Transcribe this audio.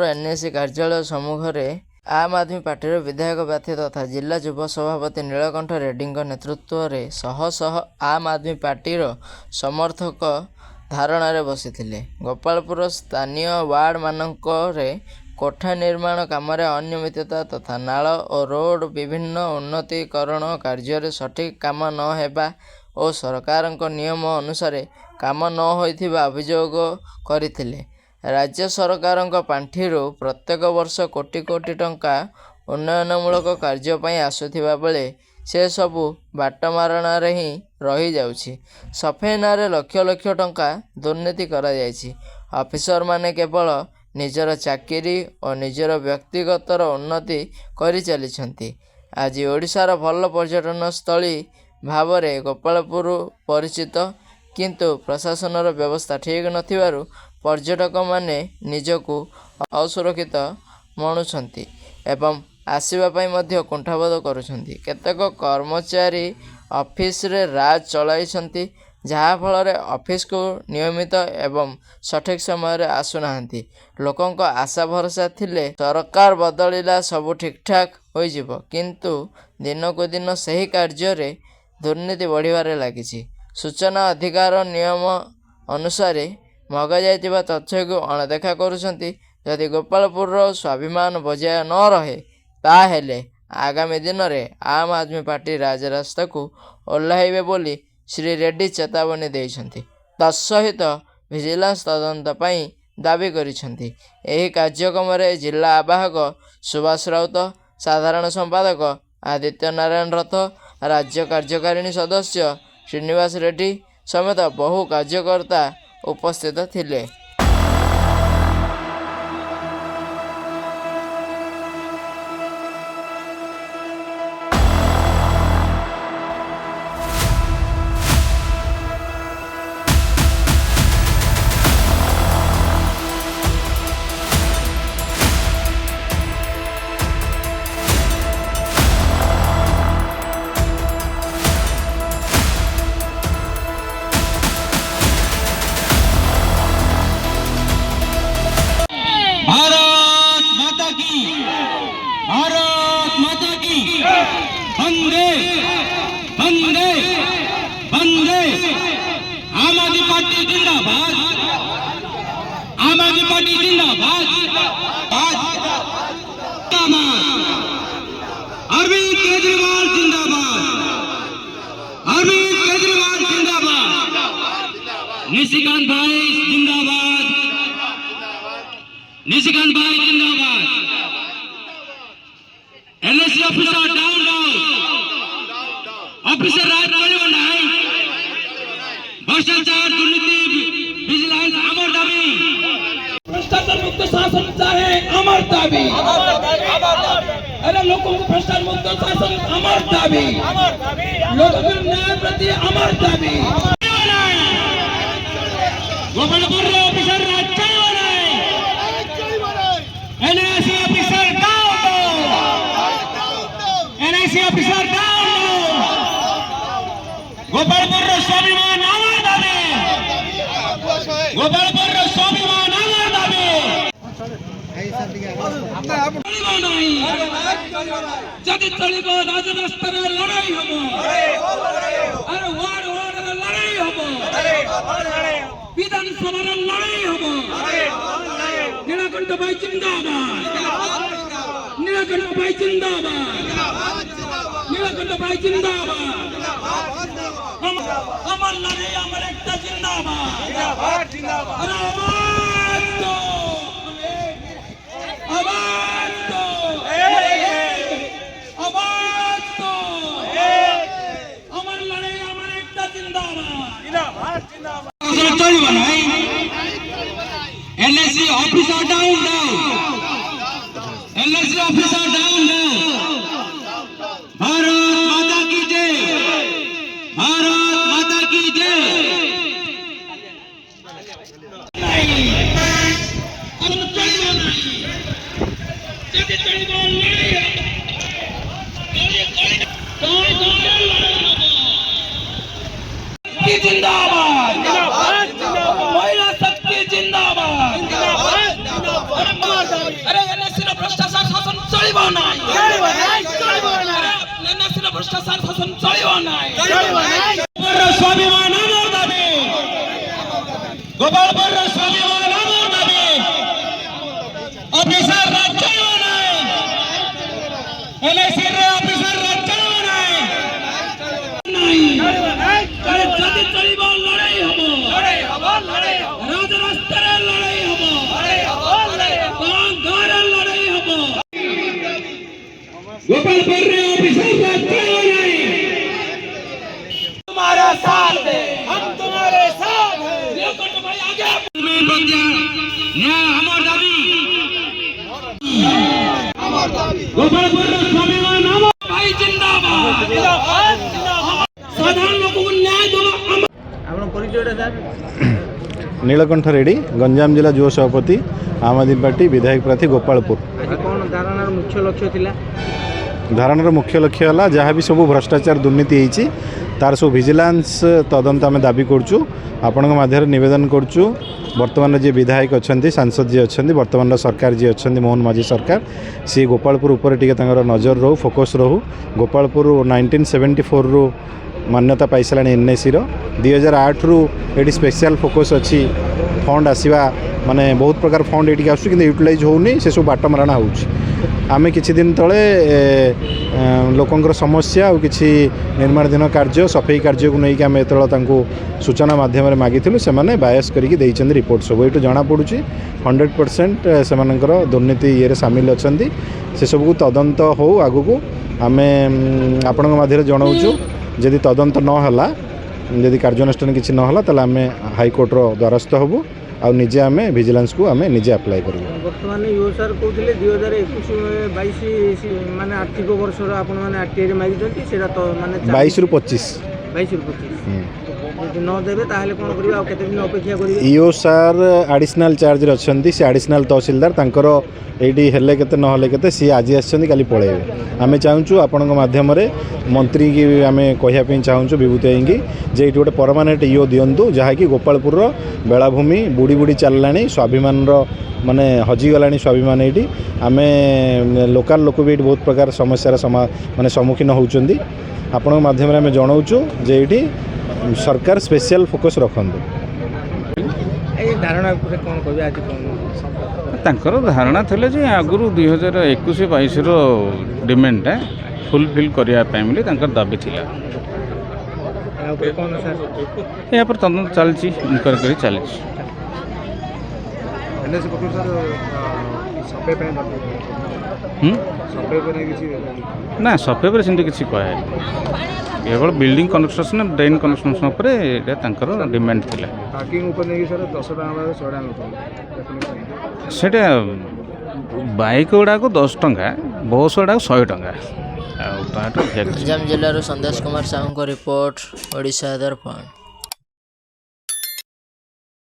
NAC कार्यालय सम्मुखें आम आदमी पार्टी विधायक व्यथी तथा जिला युव सभापति नीलकंठ रेड्डी नेतृत्व में शह शह आम आदमी पार्टी समर्थक धारणा बसिथिले। गोपालपुर स्थानीय वार्ड मानक कोठा निर्माण काम अनियमितता तथा नाल और रोड विभिन्न उन्नतीकरण कार्य सठिक काम न हेबा और सरकार नियम अनुसार काम न होइथिबा अभियोग करथिले। राज्य सरकार पांठि प्रत्येक वर्ष कोटी कोटी टंका उन्नयनमूलक कार्य पई आसुथिबा बेले से सबू बाटमारणा ही रही जाउछि। सफेई नारे लक्ष लक्ष टंका दुर्नीति करा जायछि। ऑफिसर माने केवल निजर चाकरी और निजर व्यक्तिगत उन्नति करि चलिछन्ति। आज ओडिशार भल पर्यटन स्थली भाव में गोपालपुर परिचित, किंतु प्रशासनर व्यवस्था ठीक नथिबारु पर्यटक माने निजकू असुरक्षित मणुछन्ति एवं आसीबा पई मध्य कुंठाबोध करुछन्ति। केतेक कर्मचारी ऑफिस रे राज चलाइछन्ति, जहा फल ऑफिस को नियमित एवं सठिक समय रे आसुनाहांती। लोकंक आशा भरोसा थिले सरकार बदलिला सब ठीक ठाक होई जिवो, किंतु दिन को दिन सही कार्य रे दुर्नीति बढ़िबारे लागिछि। सूचना अधिकार नियम अनुसार मगा जाइतिबा तथ्य को अणदेखा करुछन्ति। यदि गोपालपुर स्वाभिमान बजाय न रहे ताहेले आगामी दिन में आम आदमी पार्टी राजरास्ता को ओह्लाइबे बोली श्री रेड्डी चेतावनी देइछन्ति। तत्सहित विजिलेंस तदंत पई दाबी करिछन्ति। एही कार्यक्रम में जिला आवाहक सुभाष राउत, साधारण संपादक आदित्य नारायण रथ, राज्य कार्यकारिणी सदस्य श्रीनिवास रेड्डी समेत बहु कार्यकर्ता उपस्थित थिले। वंदे वंदे वंदे। आम आदमी पार्टी जिंदाबाद, आम आदमी पार्टी जिंदाबाद। अरविंद केजरीवाल जिंदाबाद, अरविंद केजरीवाल जिंदाबाद। निशिकांत भाई जिंदाबाद, निशिकांत भाई जिंदाबाद। NSC officer down down, officer राज चलिबो नाही। भ्रष्टाचार दुर्नीति विजिलेंस अमर दाबी, भ्रष्टाचार मुक्त शासन चाहे अमर दाबी। अरे लोगों को भ्रष्टाचार मुक्त शासन अमर दाबी, लोगों के न्याय प्रति अमर दाबी। गोपालपुर ऑफिसर राज चलिबो नाही। NSC officer down down, NSC officer down down. Gopalpur स्वाभिमान अमर दाबी, गोपालपुर स्वाभिमान अमर दाबी। जदि चलिब राजरास्तार लड़ाई हम, अरे वार्ड वार्ड लड़ाई हम, विधानसभा लड़ाई हम। नीलकंठ भाई जिंदाबाद, नीलकंठ भाई जिंदाबाद, नीलकंठ भाई जिंदाबाद। अमर लड़ाई अमर एकता जिंदाबाद, जिंदाबाद। अरे आवाज दो, आवाज दो, आवाज दो। अमर लड़ाई अमर एकता जिंदाबाद, जिंदाबाद। चलिबो नाही। NSC officer down down, NSC officer down down. Bharat माता की जय, भारत माता की जय। नहीं जिंदाबाद, महिला शक्ति जिंदाबाद, जिंदाबाद। চলিব নাই নাসির ভ্রষ্টাচার শাসন চলিব নাই স্বাভিমান আমার দাবি গোপালপুর স্বাভিমান আমার দাবি অফিসার রাজ্য নাই এলআইসির অফিসার রাজ্য নাই জাতি চলিব লড়াই হব রাজরাস্তার লড়াই হব ঘরের লড়াই হব गोपालपुर में ऑफिसर राज नहीं तुम्हारा साथ है हम तुम्हारे साथ हैं लेकिन भाई आगे में बन जा न्याय हमार दाबी गोपालपुर में स्वाभिमान हमार भाई जिंदाबाद साधारण लोगों को न्याय दो आपन परिचयटा सर नीलकंठ रेड्डी गंजाम जिला युव सभापति आम आदमी पार्टी विधायक प्रार्थी गोपालपुर आज कौन धारणार मुख्य लक्ष्य थिला धारणार मुख्य लक्ष्य है जहाँ भी सब भ्रष्टाचार दुर्नीति होती तार सब भिजिलांस तदंत आम दाबी करुँ आपण मध्य नवेदन करुँ बर्तमान जी विधायक अच्छा सांसद जी अच्छा बर्तमान सरकार जी अच्छा मोहन माझी सरकार सी गोपालपुर उपर टी नजर रो फोकस रहू गोपालपुर 1974 रु मान्यता पाई सारा एनआईसी 2008 रु ये स्पेशल फोकस अच्छी फंड आसवा माने बहुत प्रकार फंड ये आस यूटिलाइज होनी से सब बाट मारणा हो आमे किछि दिन तले लोकंकर समस्या और किछि निर्माणाधीन कार्य सफाई कार्य को नहीं आम एत सूचना माध्यम मागिलु से बायस करके रिपोर्ट सब ये जना पड़ू 100% से दुर्नीति ये सामिल अच्छा से सबको तदंत हो आगु को आम आपण मध्य जनाऊँ जदि तदंत नहला जदि कार्यानुष्ठान किसी नहला ताले आम हाईकोर्टर द्वारस्थ हबू आ निजे आम भिजिलांस को आम निजे अप्लाई करूँ बर्तमान यो सर कहते 2021-22 माने आर्थिक वर्ष आपण मैंने आरटीआई मागिଛନ୍ତି सेटा तो माने 22 रु 25 न देबे ताहले कोन करबा आ केते दिन अपेक्षा करिवे ईओ सर एडिशनल चार्ज अच्छी से एडिशनल तहसीलदार तांकर एटी हेले केते न हेले केते सी आज आछन काली पळेबे आमे चाहूँ आपण माध्यम मंत्री की आम कहवाई चाहूँ विभूति आईकी जे ये गोटे परमानेंट ईओ दिंतु जहाँकि गोपालपुर बेलाभूमि बुड़ी बुड़ी चलला स्वाभिमान माने हजिगला स्वाभिमान ये आम लोकल लोक भी बहुत प्रकार समस्यार माने सम्मुखीन होती आपण माध्यम आम जनाऊँ जे ये सरकार स्पेशल फोकस रखंतु धारणा कौन कह आज तांकर धारणा थिले जे आगुरु 2021-22 रो डिमांड फुलफिल करिया टाइम ले तांकर दाबी थिला कौन सर या पर तदंत चलछि इनकर करी चलछि ना सफे पर सिंधु किछि कहे केवल बिल्डिंग कन्स्ट्रक्शन ड्रेन कन्स्ट्रक्शन पर तांकर डिमांड थिला पार्किंग ऊपर नहीं सर 10 टका सेटा बाइक गुड़ा को 10 टंका बस गुड़ा 100 टंका गंजाम जिल्लार संदेश कुमार साहू रिपोर्ट ओडिशा दर्पण।